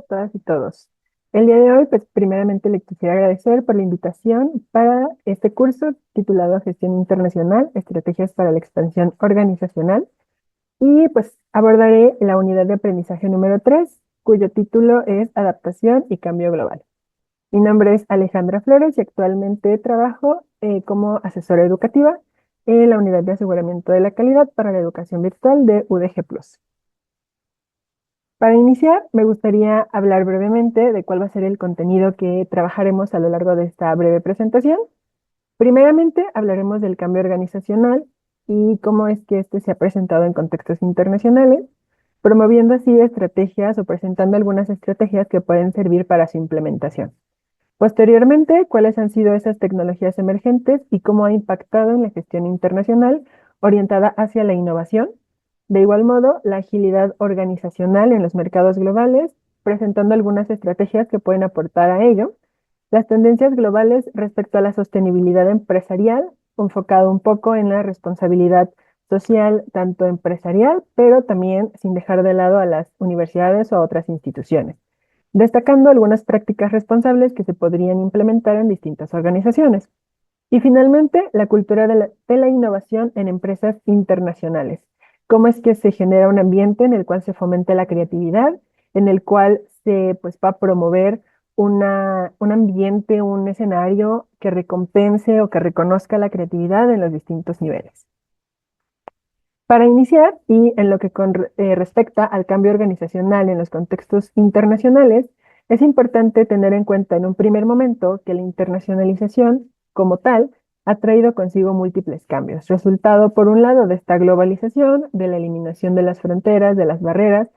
todas y todos. El día de hoy, pues primeramente le quisiera agradecer por la invitación para este curso titulado Gestión Internacional, Estrategias para la Expansión Organizacional. Y pues abordaré la unidad de aprendizaje número 3, cuyo título es Adaptación y Cambio Global. Mi nombre es Alejandra Flores y actualmente trabajo como asesora educativa en la unidad de aseguramiento de la calidad para la educación virtual de UDG Plus. Para iniciar, me gustaría hablar brevemente de cuál va a ser el contenido que trabajaremos a lo largo de esta breve presentación. Primeramente, hablaremos del cambio organizacional y cómo es que este se ha presentado en contextos internacionales, promoviendo así estrategias o presentando algunas estrategias que pueden servir para su implementación. Posteriormente, cuáles han sido esas tecnologías emergentes y cómo ha impactado en la gestión internacional orientada hacia la innovación. De igual modo, la agilidad organizacional en los mercados globales, presentando algunas estrategias que pueden aportar a ello. Las tendencias globales respecto a la sostenibilidad empresarial, enfocado un poco en la responsabilidad social, tanto empresarial, pero también sin dejar de lado a las universidades o a otras instituciones, destacando algunas prácticas responsables que se podrían implementar en distintas organizaciones. Y finalmente, la cultura de la innovación en empresas internacionales. Cómo es que se genera un ambiente en el cual se fomente la creatividad, en el cual se va a promover un ambiente, un escenario que recompense o que reconozca la creatividad en los distintos niveles. Para iniciar, y en lo que respecta al cambio organizacional en los contextos internacionales, es importante tener en cuenta en un primer momento que la internacionalización, como tal, ha traído consigo múltiples cambios, resultado por un lado de esta globalización, de la eliminación de las fronteras, de las barreras,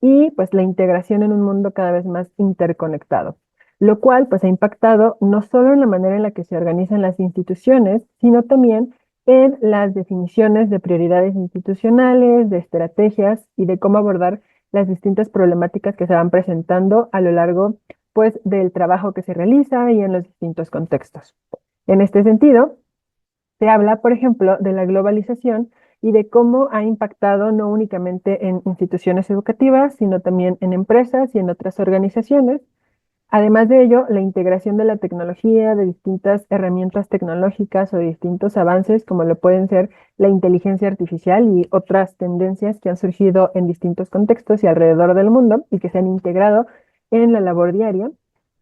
y pues la integración en un mundo cada vez más interconectado, lo cual pues ha impactado no solo en la manera en la que se organizan las instituciones, sino también en las definiciones de prioridades institucionales, de estrategias y de cómo abordar las distintas problemáticas que se van presentando a lo largo, pues, del trabajo que se realiza y en los distintos contextos. En este sentido, se habla, por ejemplo, de la globalización y de cómo ha impactado no únicamente en instituciones educativas, sino también en empresas y en otras organizaciones. Además de ello, la integración de la tecnología, de distintas herramientas tecnológicas o de distintos avances, como lo pueden ser la inteligencia artificial y otras tendencias que han surgido en distintos contextos y alrededor del mundo y que se han integrado en la labor diaria.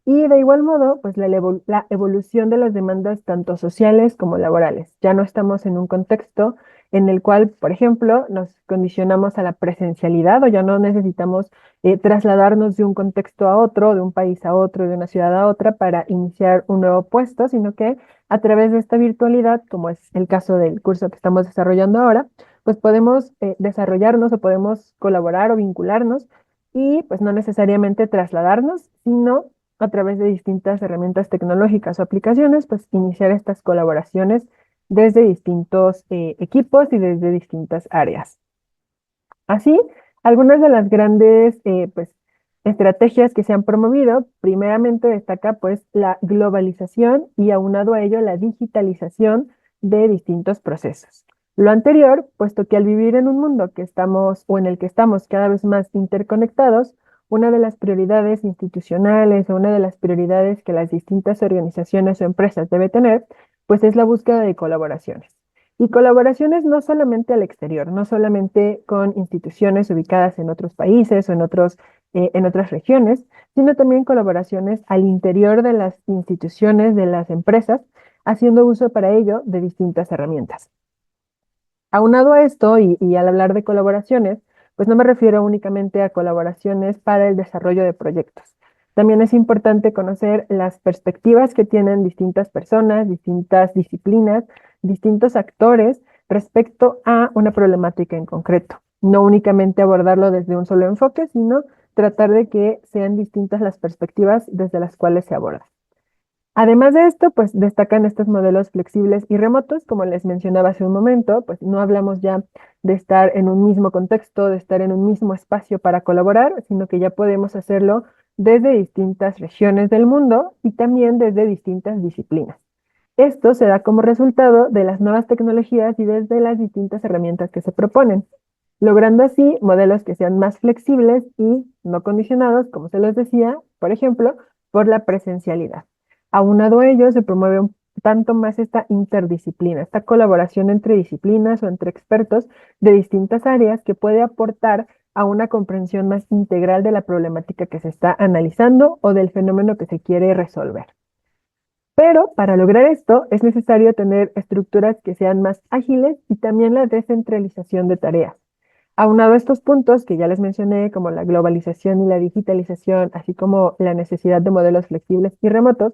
Y de igual modo, pues la evolución de las demandas tanto sociales como laborales. Ya no estamos en un contexto en el cual, por ejemplo, nos condicionamos a la presencialidad o ya no necesitamos trasladarnos de un contexto a otro, de un país a otro, de una ciudad a otra para iniciar un nuevo puesto, sino que a través de esta virtualidad, como es el caso del curso que estamos desarrollando ahora, pues podemos desarrollarnos o podemos colaborar o vincularnos y pues no necesariamente trasladarnos, sino a través de distintas herramientas tecnológicas o aplicaciones, pues iniciar estas colaboraciones desde distintos equipos y desde distintas áreas. Así, algunas de las grandes estrategias que se han promovido, primeramente destaca pues la globalización y aunado a ello la digitalización de distintos procesos. Lo anterior, puesto que al vivir en un mundo que estamos o en el que estamos cada vez más interconectados, una de las prioridades institucionales o una de las prioridades que las distintas organizaciones o empresas deben tener, pues es la búsqueda de colaboraciones. Y colaboraciones no solamente al exterior, no solamente con instituciones ubicadas en otros países o en otras regiones, sino también colaboraciones al interior de las instituciones, de las empresas, haciendo uso para ello de distintas herramientas. Aunado a esto, y al hablar de colaboraciones, pues no me refiero únicamente a colaboraciones para el desarrollo de proyectos. También es importante conocer las perspectivas que tienen distintas personas, distintas disciplinas, distintos actores respecto a una problemática en concreto. No únicamente abordarlo desde un solo enfoque, sino tratar de que sean distintas las perspectivas desde las cuales se aborda. Además de esto, pues destacan estos modelos flexibles y remotos, como les mencionaba hace un momento, pues no hablamos ya de estar en un mismo contexto, de estar en un mismo espacio para colaborar, sino que ya podemos hacerlo desde distintas regiones del mundo y también desde distintas disciplinas. Esto se da como resultado de las nuevas tecnologías y desde las distintas herramientas que se proponen, logrando así modelos que sean más flexibles y no condicionados, como se los decía, por ejemplo, por la presencialidad. Aunado a ello, se promueve un tanto más esta interdisciplina, esta colaboración entre disciplinas o entre expertos de distintas áreas que puede aportar a una comprensión más integral de la problemática que se está analizando o del fenómeno que se quiere resolver. Pero para lograr esto es necesario tener estructuras que sean más ágiles y también la descentralización de tareas. Aunado a estos puntos que ya les mencioné, como la globalización y la digitalización, así como la necesidad de modelos flexibles y remotos,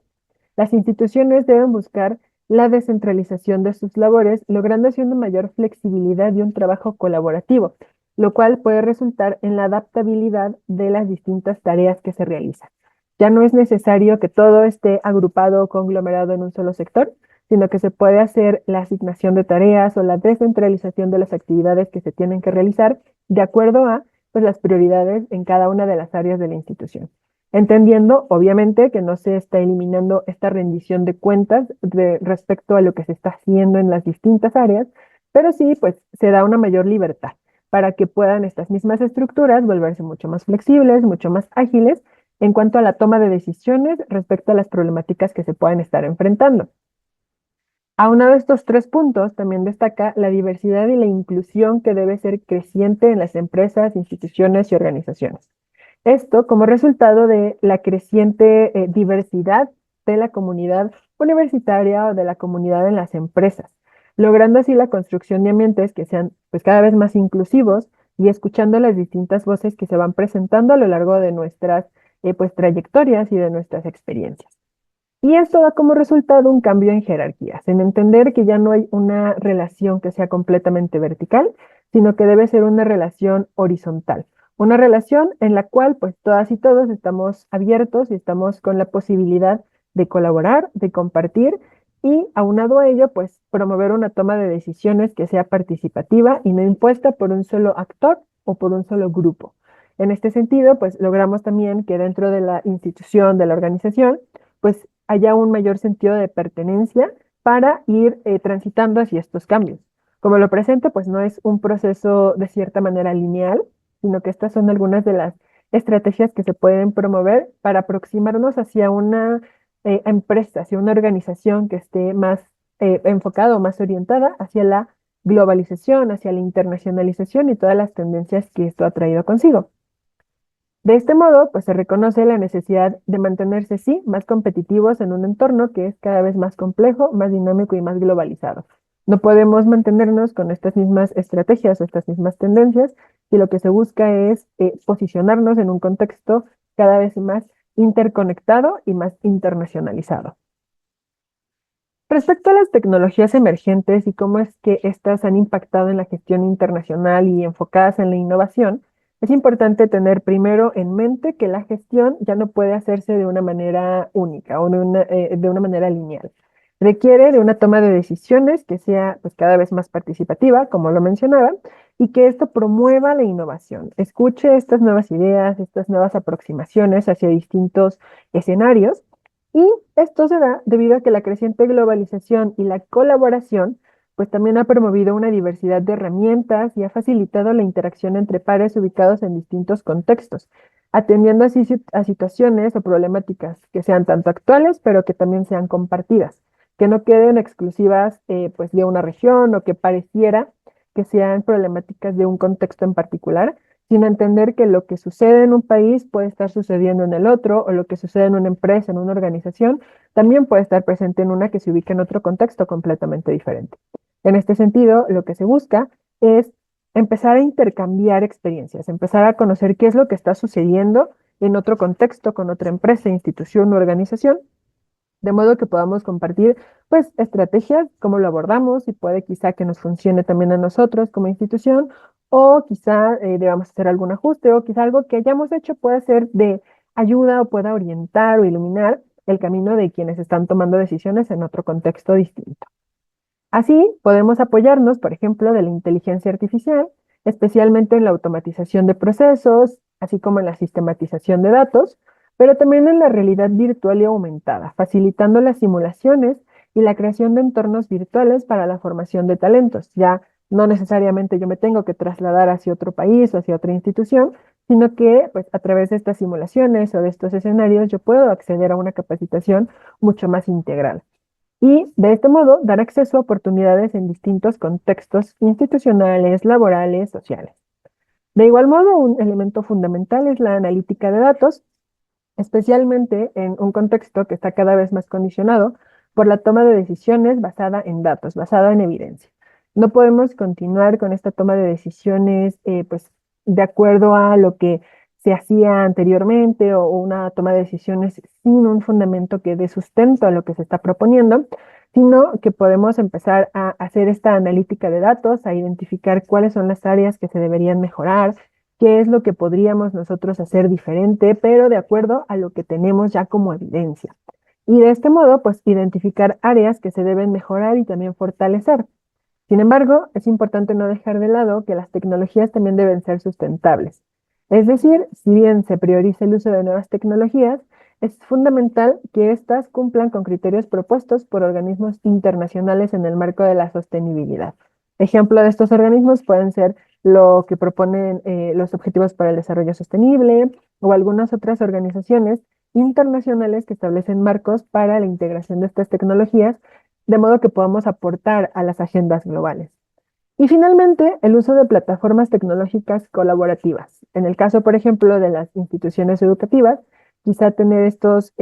las instituciones deben buscar la descentralización de sus labores, logrando así una mayor flexibilidad y un trabajo colaborativo, lo cual puede resultar en la adaptabilidad de las distintas tareas que se realizan. Ya no es necesario que todo esté agrupado o conglomerado en un solo sector, sino que se puede hacer la asignación de tareas o la descentralización de las actividades que se tienen que realizar de acuerdo a pues, las prioridades en cada una de las áreas de la institución. Entendiendo, obviamente, que no se está eliminando esta rendición de cuentas respecto a lo que se está haciendo en las distintas áreas, pero sí, pues se da una mayor libertad para que puedan estas mismas estructuras volverse mucho más flexibles, mucho más ágiles en cuanto a la toma de decisiones respecto a las problemáticas que se pueden estar enfrentando. Aunado a estos tres puntos, también destaca la diversidad y la inclusión que debe ser creciente en las empresas, instituciones y organizaciones. Esto como resultado de la creciente diversidad de la comunidad universitaria o de la comunidad en las empresas, logrando así la construcción de ambientes que sean pues, cada vez más inclusivos y escuchando las distintas voces que se van presentando a lo largo de nuestras pues, trayectorias y de nuestras experiencias. Y esto da como resultado un cambio en jerarquías, en entender que ya no hay una relación que sea completamente vertical, sino que debe ser una relación horizontal. Una relación en la cual pues todas y todos estamos abiertos y estamos con la posibilidad de colaborar, de compartir y aunado a ello pues promover una toma de decisiones que sea participativa y no impuesta por un solo actor o por un solo grupo. En este sentido pues logramos también que dentro de la institución, de la organización, pues haya un mayor sentido de pertenencia para ir transitando hacia estos cambios. Como lo presento, pues no es un proceso de cierta manera lineal, sino que estas son algunas de las estrategias que se pueden promover para aproximarnos hacia una empresa, hacia una organización que esté más enfocada o más orientada hacia la globalización, hacia la internacionalización y todas las tendencias que esto ha traído consigo. De este modo, pues se reconoce la necesidad de mantenerse, sí, más competitivos en un entorno que es cada vez más complejo, más dinámico y más globalizado. No podemos mantenernos con estas mismas estrategias o estas mismas tendencias si lo que se busca es posicionarnos en un contexto cada vez más interconectado y más internacionalizado. Respecto a las tecnologías emergentes y cómo es que éstas han impactado en la gestión internacional y enfocadas en la innovación, es importante tener primero en mente que la gestión ya no puede hacerse de una manera única o de una manera lineal. Requiere de una toma de decisiones que sea pues, cada vez más participativa, como lo mencionaba, y que esto promueva la innovación. Escuche estas nuevas ideas, estas nuevas aproximaciones hacia distintos escenarios y esto se da debido a que la creciente globalización y la colaboración, pues también ha promovido una diversidad de herramientas y ha facilitado la interacción entre pares ubicados en distintos contextos, atendiendo así a situaciones o problemáticas que sean tanto actuales, pero que también sean compartidas, que no queden exclusivas pues de una región o que pareciera que sean problemáticas de un contexto en particular, sino entender que lo que sucede en un país puede estar sucediendo en el otro, o lo que sucede en una empresa, en una organización, también puede estar presente en una que se ubica en otro contexto completamente diferente. En este sentido, lo que se busca es empezar a intercambiar experiencias, empezar a conocer qué es lo que está sucediendo en otro contexto, con otra empresa, institución u organización, de modo que podamos compartir pues estrategias, cómo lo abordamos y puede quizá que nos funcione también a nosotros como institución o quizá debamos hacer algún ajuste o quizá algo que hayamos hecho pueda ser de ayuda o pueda orientar o iluminar el camino de quienes están tomando decisiones en otro contexto distinto. Así, podemos apoyarnos, por ejemplo, de la inteligencia artificial, especialmente en la automatización de procesos, así como en la sistematización de datos, pero también en la realidad virtual y aumentada, facilitando las simulaciones y la creación de entornos virtuales para la formación de talentos. Ya no necesariamente yo me tengo que trasladar hacia otro país o hacia otra institución, sino que pues a través de estas simulaciones o de estos escenarios yo puedo acceder a una capacitación mucho más integral. Y de este modo dar acceso a oportunidades en distintos contextos institucionales, laborales, sociales. De igual modo, un elemento fundamental es la analítica de datos, especialmente en un contexto que está cada vez más condicionado por la toma de decisiones basada en datos, basada en evidencia. No podemos continuar con esta toma de decisiones pues, de acuerdo a lo que se hacía anteriormente o una toma de decisiones sin un fundamento que dé sustento a lo que se está proponiendo, sino que podemos empezar a hacer esta analítica de datos, a identificar cuáles son las áreas que se deberían mejorar, qué es lo que podríamos nosotros hacer diferente, pero de acuerdo a lo que tenemos ya como evidencia. Y de este modo, pues identificar áreas que se deben mejorar y también fortalecer. Sin embargo, es importante no dejar de lado que las tecnologías también deben ser sustentables. Es decir, si bien se prioriza el uso de nuevas tecnologías, es fundamental que éstas cumplan con criterios propuestos por organismos internacionales en el marco de la sostenibilidad. Ejemplo de estos organismos pueden ser lo que proponen los Objetivos para el Desarrollo Sostenible o algunas otras organizaciones internacionales que establecen marcos para la integración de estas tecnologías de modo que podamos aportar a las agendas globales. Y finalmente, el uso de plataformas tecnológicas colaborativas. En el caso, por ejemplo, de las instituciones educativas, quizá tener estos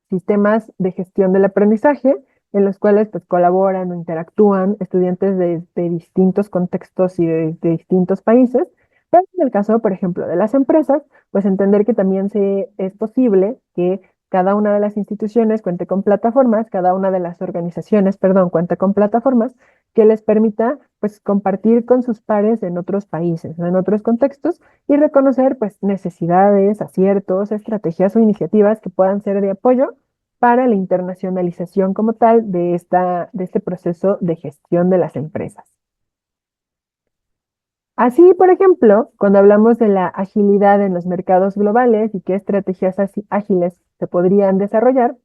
sistemas de gestión del aprendizaje en los cuales pues, colaboran o interactúan estudiantes de distintos contextos y de distintos países. Pero en el caso, por ejemplo, de las empresas, pues entender que también es posible que cada una de las instituciones cuente con plataformas, cada una de las organizaciones, perdón, cuente con plataformas que les permita pues compartir con sus pares en otros países, en otros contextos y reconocer pues necesidades, aciertos, estrategias o iniciativas que puedan ser de apoyo para la internacionalización como tal de este proceso de gestión de las empresas. Así, por ejemplo, cuando hablamos de la agilidad en los mercados globales y qué estrategias ágiles se podrían desarrollar,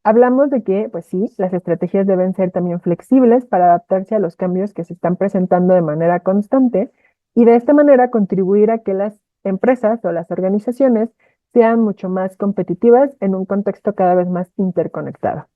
hablamos de que, pues sí, las estrategias deben ser también flexibles para adaptarse a los cambios que se están presentando de manera constante y de esta manera contribuir a que las empresas o las organizaciones sean mucho más competitivas en un contexto cada vez más interconectado.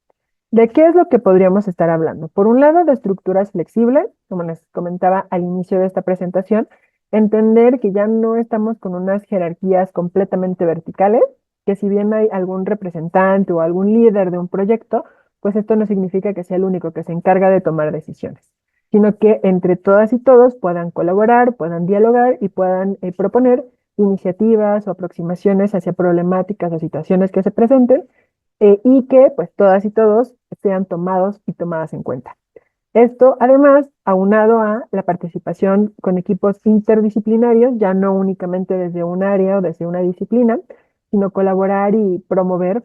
¿De qué es lo que podríamos estar hablando? Por un lado, de estructuras flexibles, como les comentaba al inicio de esta presentación, entender que ya no estamos con unas jerarquías completamente verticales, que si bien hay algún representante o algún líder de un proyecto, pues esto no significa que sea el único que se encarga de tomar decisiones, sino que entre todas y todos puedan colaborar, puedan dialogar y puedan proponer iniciativas o aproximaciones hacia problemáticas o situaciones que se presenten y que pues todas y todos sean tomados y tomadas en cuenta. Esto además aunado a la participación con equipos interdisciplinarios, ya no únicamente desde un área o desde una disciplina, sino colaborar y promover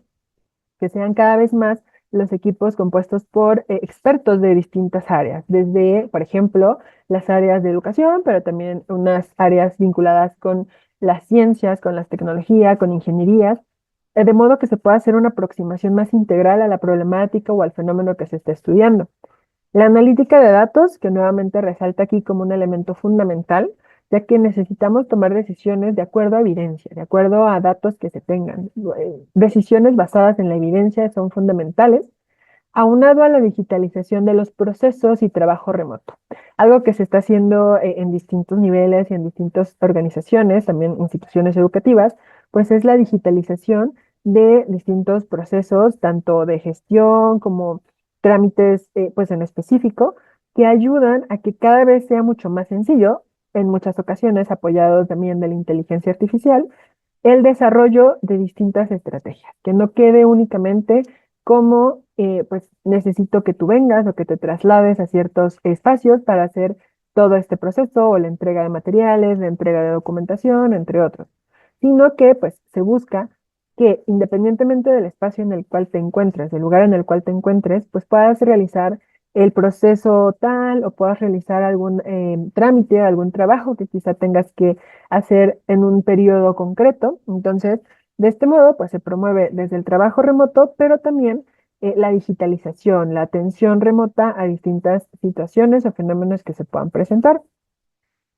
que sean cada vez más los equipos compuestos por expertos de distintas áreas, desde, por ejemplo, las áreas de educación, pero también unas áreas vinculadas con las ciencias, con las tecnologías, con ingenierías, de modo que se pueda hacer una aproximación más integral a la problemática o al fenómeno que se está estudiando. La analítica de datos, que nuevamente resalta aquí como un elemento fundamental, ya que necesitamos tomar decisiones de acuerdo a evidencia, de acuerdo a datos que se tengan. Decisiones basadas en la evidencia son fundamentales, aunado a la digitalización de los procesos y trabajo remoto. Algo que se está haciendo en distintos niveles y en distintas organizaciones, también instituciones educativas, pues es la digitalización de distintos procesos, tanto de gestión como trámites, pues en específico, que ayudan a que cada vez sea mucho más sencillo, en muchas ocasiones apoyado también de la inteligencia artificial, el desarrollo de distintas estrategias, que no quede únicamente como, pues necesito que tú vengas o que te traslades a ciertos espacios para hacer todo este proceso o la entrega de materiales, la entrega de documentación, entre otros, sino que pues se busca que independientemente del espacio en el cual te encuentres, del lugar en el cual te encuentres, pues puedas realizar el proceso tal o puedas realizar algún trámite, algún trabajo que quizá tengas que hacer en un periodo concreto. Entonces, de este modo, pues se promueve desde el trabajo remoto, pero también la digitalización, la atención remota a distintas situaciones o fenómenos que se puedan presentar.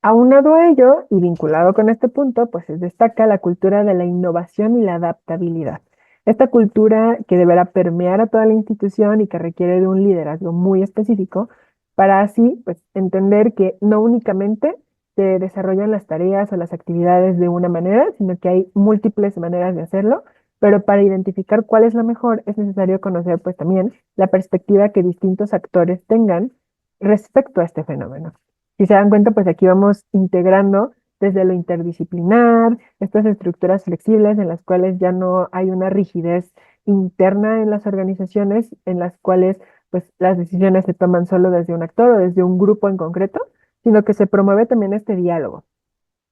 Aunado a ello y vinculado con este punto, pues se destaca la cultura de la innovación y la adaptabilidad. Esta cultura que deberá permear a toda la institución y que requiere de un liderazgo muy específico para así, pues, entender que no únicamente se desarrollan las tareas o las actividades de una manera, sino que hay múltiples maneras de hacerlo, pero para identificar cuál es la mejor es necesario conocer, pues, también la perspectiva que distintos actores tengan respecto a este fenómeno. Si se dan cuenta, pues aquí vamos integrando desde lo interdisciplinar, estas estructuras flexibles en las cuales ya no hay una rigidez interna en las organizaciones, en las cuales pues las decisiones se toman solo desde un actor o desde un grupo en concreto, sino que se promueve también este diálogo,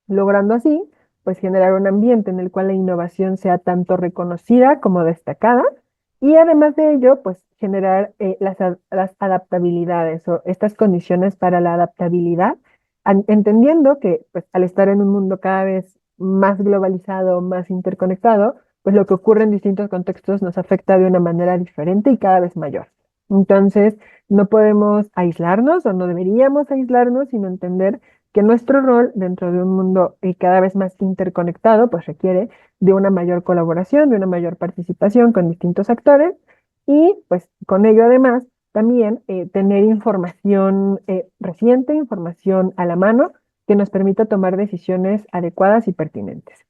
logrando así pues generar un ambiente en el cual la innovación sea tanto reconocida como destacada y además de ello pues generar las adaptabilidades o estas condiciones para la adaptabilidad, entendiendo que pues al estar en un mundo cada vez más globalizado, más interconectado, pues lo que ocurre en distintos contextos nos afecta de una manera diferente y cada vez mayor. Entonces, no podemos aislarnos o no deberíamos aislarnos, sino entender que nuestro rol dentro de un mundo cada vez más interconectado, pues requiere de una mayor colaboración, de una mayor participación con distintos actores y pues con ello además también tener información reciente, información a la mano que nos permita tomar decisiones adecuadas y pertinentes.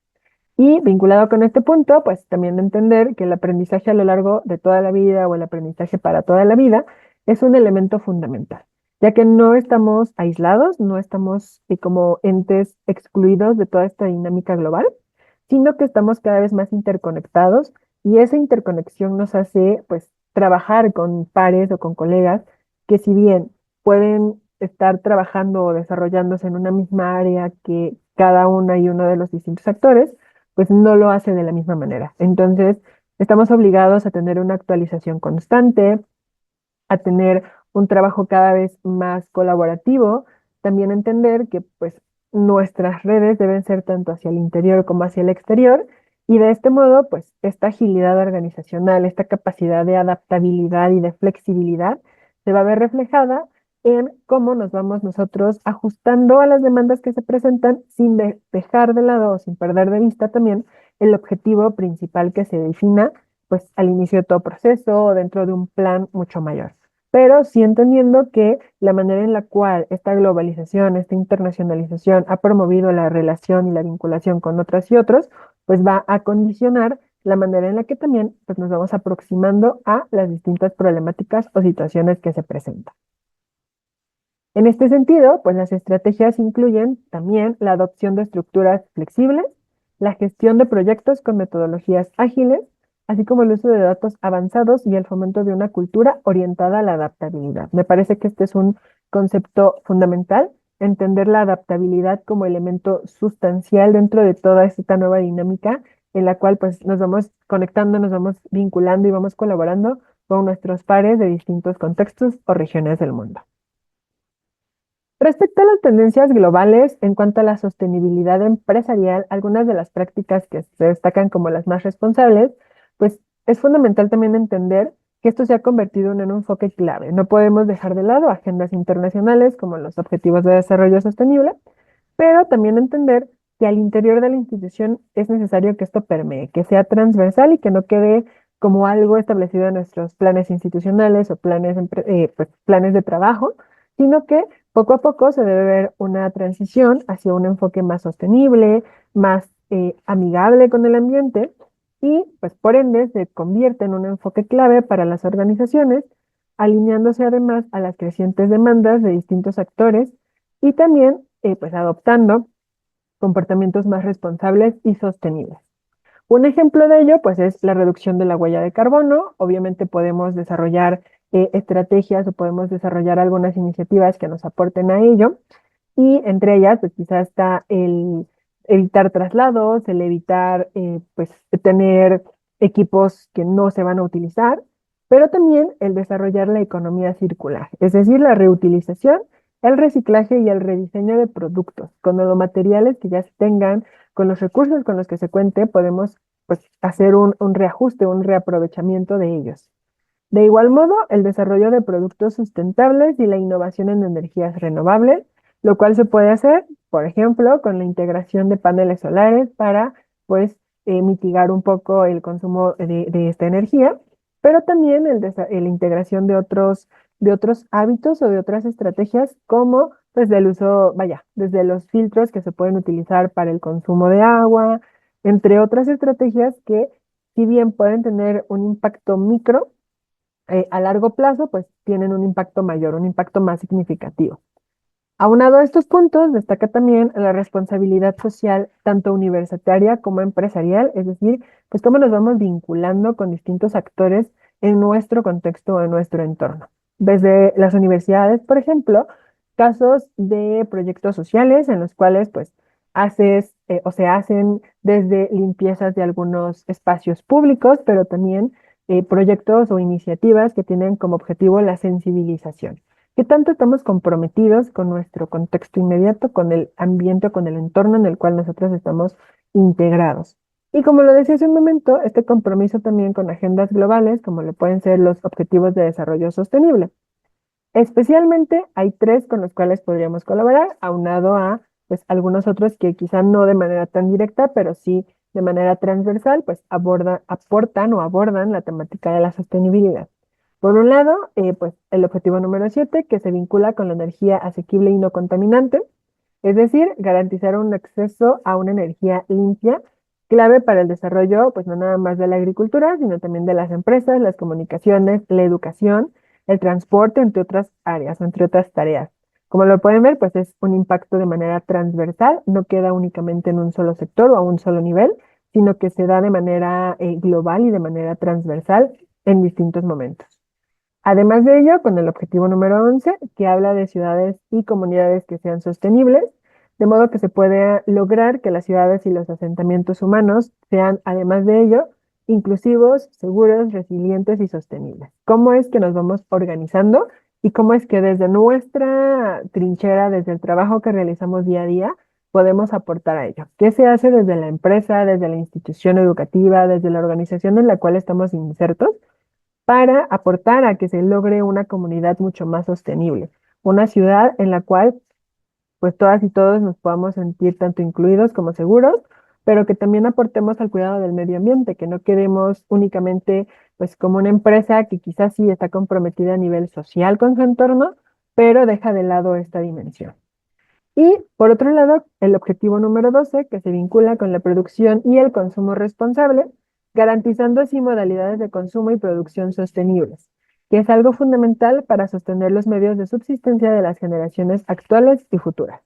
Y vinculado con este punto, pues también entender que el aprendizaje a lo largo de toda la vida o el aprendizaje para toda la vida es un elemento fundamental, ya que no estamos aislados, no estamos como entes excluidos de toda esta dinámica global, sino que estamos cada vez más interconectados y esa interconexión nos hace pues trabajar con pares o con colegas que si bien pueden estar trabajando o desarrollándose en una misma área que cada una y uno de los distintos actores, pues no lo hace de la misma manera. Entonces, estamos obligados a tener una actualización constante, a tener un trabajo cada vez más colaborativo, también entender que pues nuestras redes deben ser tanto hacia el interior como hacia el exterior y de este modo pues esta agilidad organizacional, esta capacidad de adaptabilidad y de flexibilidad se va a ver reflejada en cómo nos vamos nosotros ajustando a las demandas que se presentan sin dejar de lado o sin perder de vista también el objetivo principal que se defina pues al inicio de todo proceso o dentro de un plan mucho mayor, pero sí entendiendo que la manera en la cual esta globalización, esta internacionalización ha promovido la relación y la vinculación con otras y otros, pues va a condicionar la manera en la que también pues, nos vamos aproximando a las distintas problemáticas o situaciones que se presentan. En este sentido, pues las estrategias incluyen también la adopción de estructuras flexibles, la gestión de proyectos con metodologías ágiles, así como el uso de datos avanzados y el fomento de una cultura orientada a la adaptabilidad. Me parece que este es un concepto fundamental, entender la adaptabilidad como elemento sustancial dentro de toda esta nueva dinámica en la cual pues nos vamos conectando, nos vamos vinculando y vamos colaborando con nuestros pares de distintos contextos o regiones del mundo. Respecto a las tendencias globales, en cuanto a la sostenibilidad empresarial, algunas de las prácticas que se destacan como las más responsables, pues es fundamental también entender que esto se ha convertido en un enfoque clave. No podemos dejar de lado agendas internacionales como los Objetivos de Desarrollo Sostenible, pero también entender que al interior de la institución es necesario que esto permee, que sea transversal y que no quede como algo establecido en nuestros planes institucionales o planes, pues, planes de trabajo, sino que poco a poco se debe ver una transición hacia un enfoque más sostenible, más amigable con el ambiente y, pues por ende, se convierte en un enfoque clave para las organizaciones, alineándose además a las crecientes demandas de distintos actores y también, pues adoptando comportamientos más responsables y sostenibles. Un ejemplo de ello, pues, es la reducción de la huella de carbono. Obviamente podemos desarrollar estrategias o podemos desarrollar algunas iniciativas que nos aporten a ello. Y entre ellas, pues quizás está el evitar traslados, el evitar, pues, tener equipos que no se van a utilizar, pero también el desarrollar la economía circular, es decir, la reutilización, el reciclaje y el rediseño de productos. Con los materiales que ya se tengan, con los recursos con los que se cuente, podemos pues, hacer un reajuste, un reaprovechamiento de ellos. De igual modo, el desarrollo de productos sustentables y la innovación en energías renovables, lo cual se puede hacer, por ejemplo, con la integración de paneles solares para, pues, mitigar un poco el consumo de esta energía, pero también la integración de otros hábitos o de otras estrategias como pues del uso, vaya, desde los filtros que se pueden utilizar para el consumo de agua, entre otras estrategias que si bien pueden tener un impacto micro, a largo plazo pues tienen un impacto mayor, un impacto más significativo. Aunado a estos puntos, destaca también la responsabilidad social, tanto universitaria como empresarial, es decir, pues cómo nos vamos vinculando con distintos actores en nuestro contexto o en nuestro entorno. Desde las universidades, por ejemplo, casos de proyectos sociales en los cuales pues haces o se hacen desde limpiezas de algunos espacios públicos, pero también proyectos o iniciativas que tienen como objetivo la sensibilización. ¿Qué tanto estamos comprometidos con nuestro contexto inmediato, con el ambiente, con el entorno en el cual nosotros estamos integrados? Y como lo decía hace un momento, este compromiso también con agendas globales, como lo pueden ser los Objetivos de Desarrollo Sostenible. Especialmente hay tres con los cuales podríamos colaborar, aunado a pues algunos otros que quizá no de manera tan directa, pero sí de manera transversal, pues aportan o abordan la temática de la sostenibilidad. Por un lado, pues el objetivo número 7, que se vincula con la energía asequible y no contaminante, es decir, garantizar un acceso a una energía limpia, clave para el desarrollo, pues no nada más de la agricultura, sino también de las empresas, las comunicaciones, la educación, el transporte, entre otras áreas, entre otras tareas. Como lo pueden ver, pues es un impacto de manera transversal, no queda únicamente en un solo sector o a un solo nivel, sino que se da de manera global y de manera transversal en distintos momentos. Además de ello, con el objetivo número 11, que habla de ciudades y comunidades que sean sostenibles, de modo que se pueda lograr que las ciudades y los asentamientos humanos sean, además de ello, inclusivos, seguros, resilientes y sostenibles. ¿Cómo es que nos vamos organizando y cómo es que desde nuestra trinchera, desde el trabajo que realizamos día a día, podemos aportar a ello? ¿Qué se hace desde la empresa, desde la institución educativa, desde la organización en la cual estamos insertos, para aportar a que se logre una comunidad mucho más sostenible, una ciudad en la cual pues todas y todos nos podamos sentir tanto incluidos como seguros, pero que también aportemos al cuidado del medio ambiente, que no quedemos únicamente pues como una empresa que quizás sí está comprometida a nivel social con su entorno, pero deja de lado esta dimensión. Y por otro lado, el objetivo número 12, que se vincula con la producción y el consumo responsable, garantizando así modalidades de consumo y producción sostenibles, que es algo fundamental para sostener los medios de subsistencia de las generaciones actuales y futuras.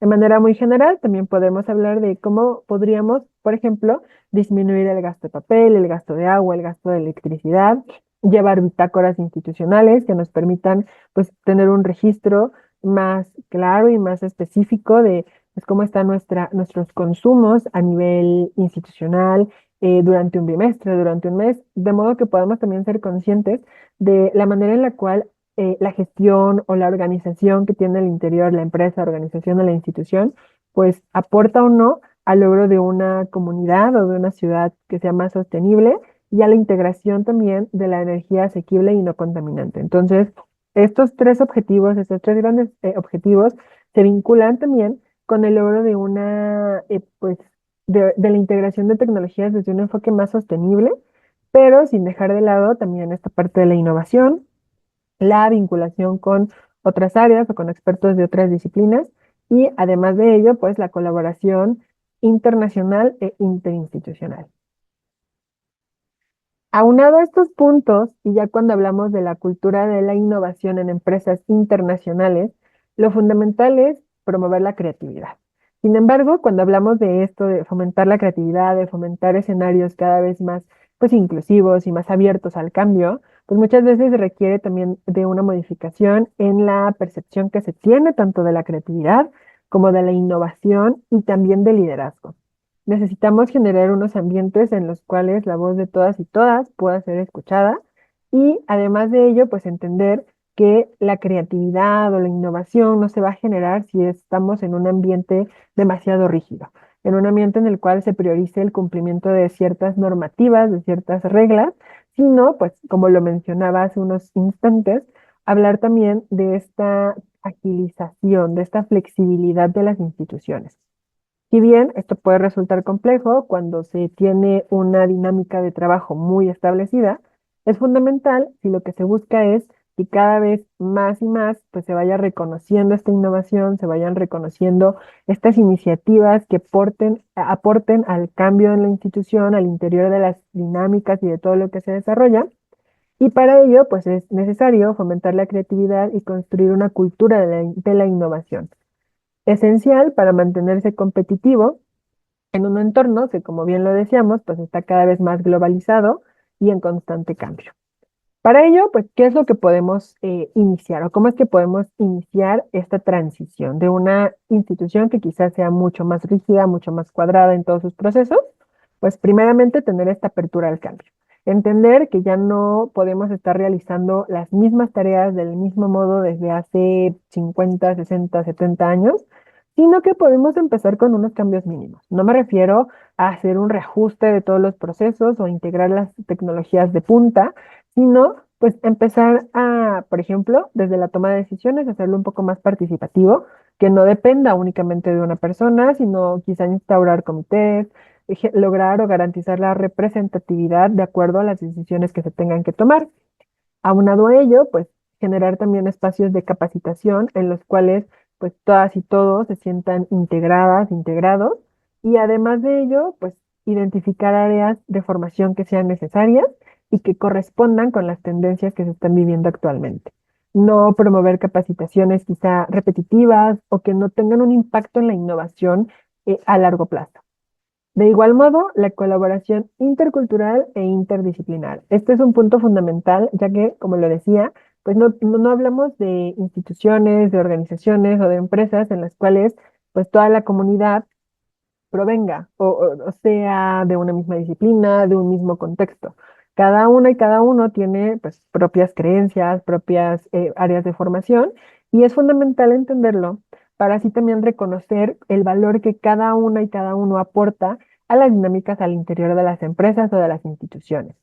De manera muy general, también podemos hablar de cómo podríamos, por ejemplo, disminuir el gasto de papel, el gasto de agua, el gasto de electricidad, llevar bitácoras institucionales que nos permitan, pues, tener un registro más claro y más específico de, pues, cómo están nuestros consumos a nivel institucional durante un bimestre, durante un mes, de modo que podamos también ser conscientes de la manera en la cual la gestión o la organización que tiene el interior, la empresa, organización o la institución, pues aporta o no al logro de una comunidad o de una ciudad que sea más sostenible y a la integración también de la energía asequible y no contaminante. Entonces, estos tres objetivos, estos tres grandes objetivos, se vinculan también con el logro de pues, de la integración de tecnologías desde un enfoque más sostenible, pero sin dejar de lado también esta parte de la innovación, la vinculación con otras áreas o con expertos de otras disciplinas y además de ello, pues la colaboración internacional e interinstitucional. Aunado a estos puntos, y ya cuando hablamos de la cultura de la innovación en empresas internacionales, lo fundamental es promover la creatividad. Sin embargo, cuando hablamos de esto, de fomentar la creatividad, de fomentar escenarios cada vez más pues, inclusivos y más abiertos al cambio, pues muchas veces requiere también de una modificación en la percepción que se tiene tanto de la creatividad como de la innovación y también del liderazgo. Necesitamos generar unos ambientes en los cuales la voz de todas y todas pueda ser escuchada y además de ello, pues entender que la creatividad o la innovación no se va a generar si estamos en un ambiente demasiado rígido, en un ambiente en el cual se priorice el cumplimiento de ciertas normativas, de ciertas reglas, sino, pues como lo mencionaba hace unos instantes, hablar también de esta agilización, de esta flexibilidad de las instituciones. Si bien esto puede resultar complejo cuando se tiene una dinámica de trabajo muy establecida, es fundamental si lo que se busca es que cada vez más y más pues, se vaya reconociendo esta innovación, se vayan reconociendo estas iniciativas que aporten al cambio en la institución, al interior de las dinámicas y de todo lo que se desarrolla. Y para ello, pues es necesario fomentar la creatividad y construir una cultura de la innovación, esencial para mantenerse competitivo en un entorno que, como bien lo decíamos, pues está cada vez más globalizado y en constante cambio. Para ello, pues, ¿qué es lo que podemos iniciar o cómo es que podemos iniciar esta transición de una institución que quizás sea mucho más rígida, mucho más cuadrada en todos sus procesos? Pues primeramente tener esta apertura al cambio. Entender que ya no podemos estar realizando las mismas tareas del mismo modo desde hace 50, 60, 70 años, sino que podemos empezar con unos cambios mínimos. No me refiero a hacer un reajuste de todos los procesos o integrar las tecnologías de punta, sino pues empezar a, por ejemplo, desde la toma de decisiones, hacerlo un poco más participativo, que no dependa únicamente de una persona, sino quizá instaurar comités, lograr o garantizar la representatividad de acuerdo a las decisiones que se tengan que tomar. Aunado a ello, pues generar también espacios de capacitación en los cuales pues todas y todos se sientan integradas, integrados, y además de ello, pues identificar áreas de formación que sean necesarias y que correspondan con las tendencias que se están viviendo actualmente. No promover capacitaciones quizá repetitivas o que no tengan un impacto en la innovación a largo plazo. De igual modo, la colaboración intercultural e interdisciplinar. Este es un punto fundamental, ya que, como lo decía, pues no hablamos de instituciones, de organizaciones o de empresas en las cuales pues toda la comunidad provenga o sea de una misma disciplina, de un mismo contexto. Cada una y cada uno tiene pues propias creencias, propias áreas de formación y es fundamental entenderlo para así también reconocer el valor que cada una y cada uno aporta a las dinámicas al interior de las empresas o de las instituciones.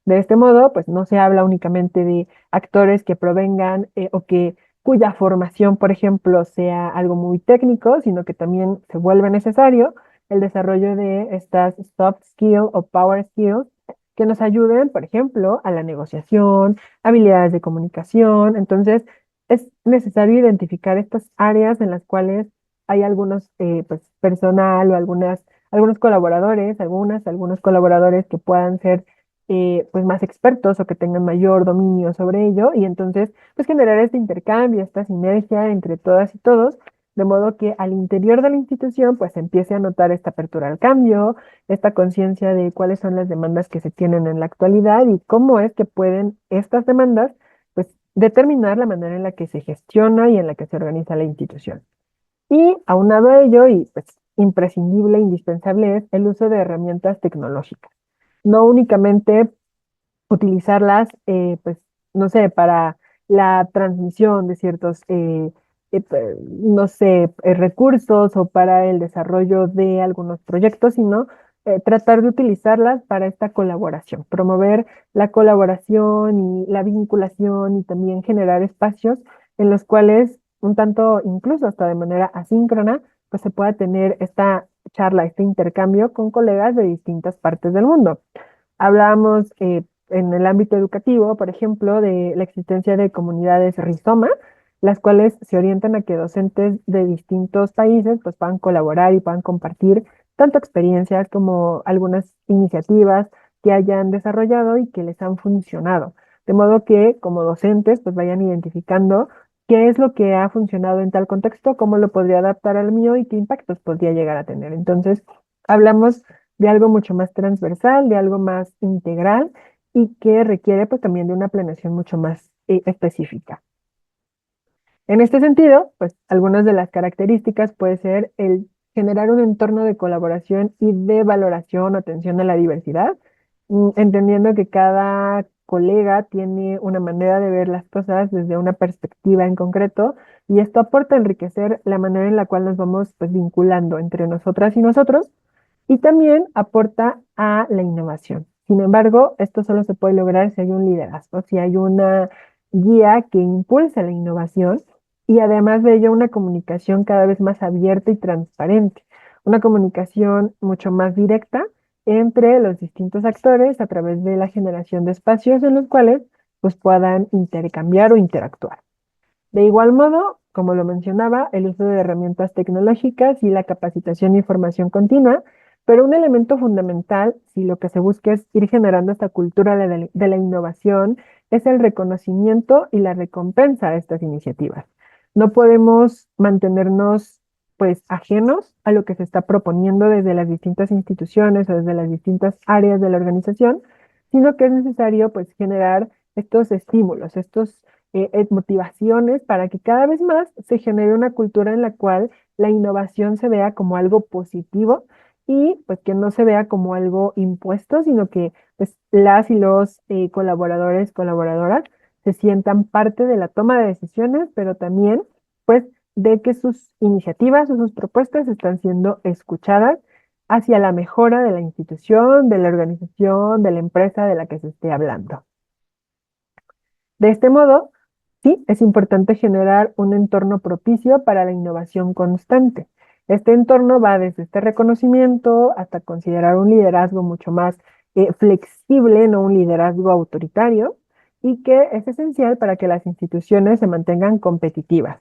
De este modo, pues no se habla únicamente de actores que provengan o que cuya formación, por ejemplo, sea algo muy técnico, sino que también se vuelve necesario el desarrollo de estas soft skills o power skills que nos ayuden, por ejemplo, a la negociación, habilidades de comunicación. Entonces, es necesario identificar estas áreas en las cuales hay algunos, pues, personal o algunos colaboradores, algunos colaboradores que puedan ser pues más expertos o que tengan mayor dominio sobre ello y entonces pues generar este intercambio, esta sinergia entre todas y todos, de modo que al interior de la institución pues se empiece a notar esta apertura al cambio, esta conciencia de cuáles son las demandas que se tienen en la actualidad y cómo es que pueden estas demandas pues determinar la manera en la que se gestiona y en la que se organiza la institución. Y aunado a ello, y pues imprescindible, indispensable es el uso de herramientas tecnológicas. No únicamente utilizarlas, pues, no sé, para la transmisión de ciertos, no sé, recursos o para el desarrollo de algunos proyectos, sino tratar de utilizarlas para esta colaboración, promover la colaboración y la vinculación y también generar espacios en los cuales, un tanto incluso hasta de manera asíncrona, pues se pueda tener esta charla, este intercambio con colegas de distintas partes del mundo. Hablábamos en el ámbito educativo, por ejemplo, de la existencia de comunidades rizoma, las cuales se orientan a que docentes de distintos países pues, puedan colaborar y puedan compartir tanto experiencias como algunas iniciativas que hayan desarrollado y que les han funcionado. De modo que como docentes pues vayan identificando qué es lo que ha funcionado en tal contexto, cómo lo podría adaptar al mío y qué impactos podría llegar a tener. Entonces, hablamos de algo mucho más transversal, de algo más integral y que requiere pues también de una planeación mucho más específica. En este sentido, pues algunas de las características puede ser el generar un entorno de colaboración y de valoración o atención a la diversidad, entendiendo que cada colega tiene una manera de ver las cosas desde una perspectiva en concreto y esto aporta a enriquecer la manera en la cual nos vamos pues vinculando entre nosotras y nosotros y también aporta a la innovación. Sin embargo, esto solo se puede lograr si hay un liderazgo, si hay una guía que impulsa la innovación y además de ello una comunicación cada vez más abierta y transparente, una comunicación mucho más directa entre los distintos actores a través de la generación de espacios en los cuales pues puedan intercambiar o interactuar. De igual modo, como lo mencionaba, el uso de herramientas tecnológicas y la capacitación y formación continua, pero un elemento fundamental, si lo que se busca es ir generando esta cultura de la innovación, es el reconocimiento y la recompensa a estas iniciativas. No podemos mantenernos pues ajenos a lo que se está proponiendo desde las distintas instituciones o desde las distintas áreas de la organización, sino que es necesario pues generar estos estímulos, estos motivaciones para que cada vez más se genere una cultura en la cual la innovación se vea como algo positivo y pues que no se vea como algo impuesto, sino que pues las y los colaboradores, colaboradoras se sientan parte de la toma de decisiones, pero también pues de que sus iniciativas o sus propuestas están siendo escuchadas hacia la mejora de la institución, de la organización, de la empresa de la que se esté hablando. De este modo, sí, es importante generar un entorno propicio para la innovación constante. Este entorno va desde este reconocimiento hasta considerar un liderazgo mucho más flexible, no un liderazgo autoritario, y que es esencial para que las instituciones se mantengan competitivas.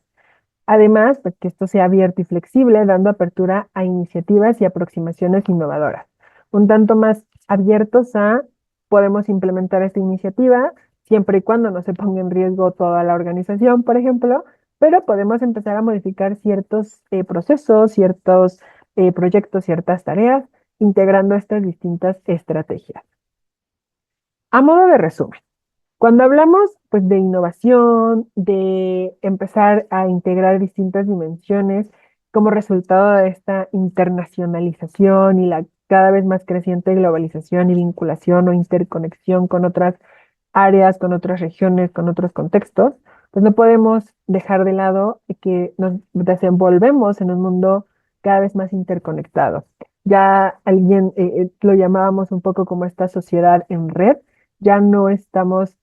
Además, pues que esto sea abierto y flexible, dando apertura a iniciativas y aproximaciones innovadoras. Un tanto más abiertos a podemos implementar esta iniciativa siempre y cuando no se ponga en riesgo toda la organización, por ejemplo, pero podemos empezar a modificar ciertos procesos, ciertos proyectos, ciertas tareas, integrando estas distintas estrategias. A modo de resumen. Cuando hablamos pues, de innovación, de empezar a integrar distintas dimensiones como resultado de esta internacionalización y la cada vez más creciente globalización y vinculación o interconexión con otras áreas, con otras regiones, con otros contextos, pues no podemos dejar de lado que nos desenvolvemos en un mundo cada vez más interconectado. Ya alguien lo llamábamos un poco como esta sociedad en red, ya no estamos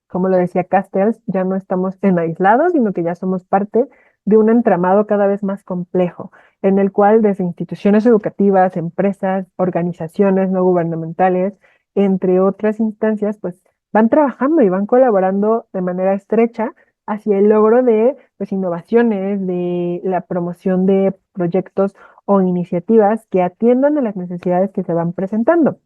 como lo decía Castells, ya no estamos en aislados, sino que ya somos parte de un entramado cada vez más complejo, en el cual desde instituciones educativas, empresas, organizaciones no gubernamentales, entre otras instancias, pues van trabajando y van colaborando de manera estrecha hacia el logro de pues, innovaciones, de la promoción de proyectos o iniciativas que atiendan a las necesidades que se van presentando.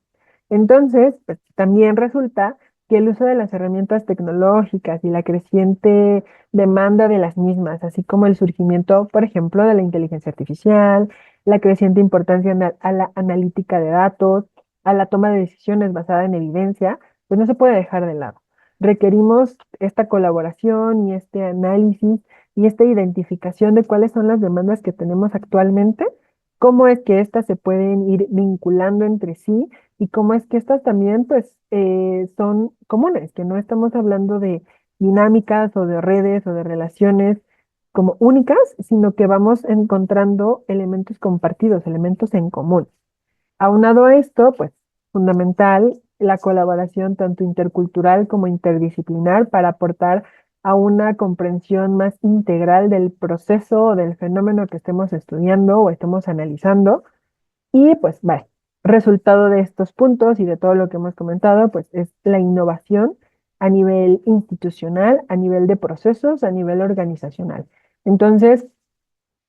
Entonces, pues, también resulta que el uso de las herramientas tecnológicas y la creciente demanda de las mismas, así como el surgimiento, por ejemplo, de la inteligencia artificial, la creciente importancia a la analítica de datos, a la toma de decisiones basada en evidencia, pues no se puede dejar de lado. Requerimos esta colaboración y este análisis y esta identificación de cuáles son las demandas que tenemos actualmente, cómo es que éstas se pueden ir vinculando entre sí y cómo es que estas también, pues, son comunes, que no estamos hablando de dinámicas o de redes o de relaciones como únicas, sino que vamos encontrando elementos compartidos, elementos en común. Aunado a esto, pues, fundamental la colaboración tanto intercultural como interdisciplinar para aportar a una comprensión más integral del proceso o del fenómeno que estemos estudiando o estemos analizando y pues, vale, resultado de estos puntos y de todo lo que hemos comentado, pues es la innovación a nivel institucional, a nivel de procesos, a nivel organizacional. Entonces,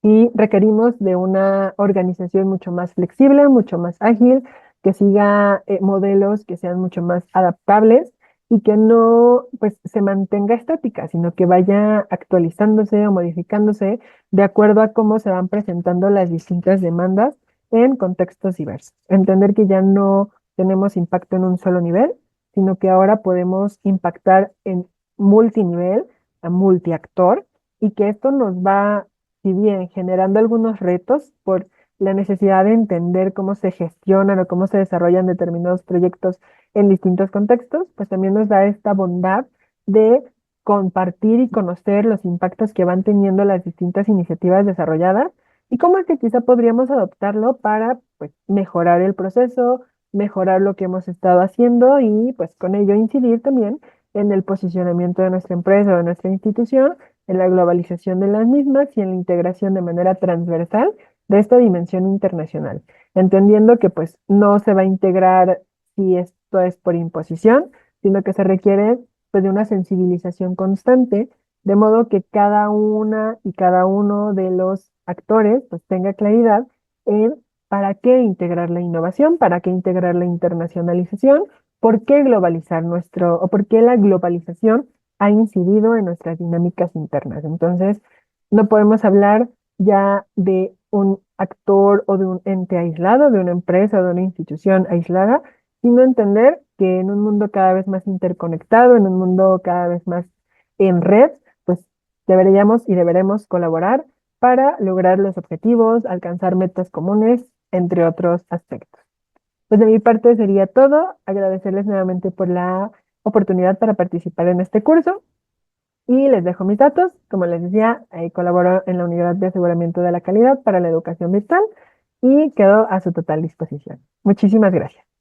y requerimos de una organización mucho más flexible, mucho más ágil, que siga modelos que sean mucho más adaptables y que no pues se mantenga estática, sino que vaya actualizándose o modificándose de acuerdo a cómo se van presentando las distintas demandas en contextos diversos. Entender que ya no tenemos impacto en un solo nivel, sino que ahora podemos impactar en multinivel, a multiactor, y que esto nos va, si bien generando algunos retos por la necesidad de entender cómo se gestionan o cómo se desarrollan determinados proyectos en distintos contextos, pues también nos da esta bondad de compartir y conocer los impactos que van teniendo las distintas iniciativas desarrolladas y cómo es que quizá podríamos adoptarlo para pues, mejorar el proceso, mejorar lo que hemos estado haciendo y pues con ello incidir también en el posicionamiento de nuestra empresa o de nuestra institución en la globalización de las mismas y en la integración de manera transversal de esta dimensión internacional, entendiendo que pues no se va a integrar si esto es por imposición, sino que se requiere pues de una sensibilización constante, de modo que cada una y cada uno de los actores pues tenga claridad en para qué integrar la innovación, para qué integrar la internacionalización, por qué globalizar nuestro, o por qué la globalización ha incidido en nuestras dinámicas internas. Entonces, no podemos hablar ya de un actor o de un ente aislado, de una empresa o de una institución aislada, sino entender que en un mundo cada vez más interconectado, en un mundo cada vez más en red, pues deberíamos y deberemos colaborar para lograr los objetivos, alcanzar metas comunes, entre otros aspectos. Pues de mi parte sería todo. Agradecerles nuevamente por la oportunidad para participar en este curso y les dejo mis datos. Como les decía, colaboro en la Unidad de Aseguramiento de la Calidad para la Educación Virtual y quedo a su total disposición. Muchísimas gracias.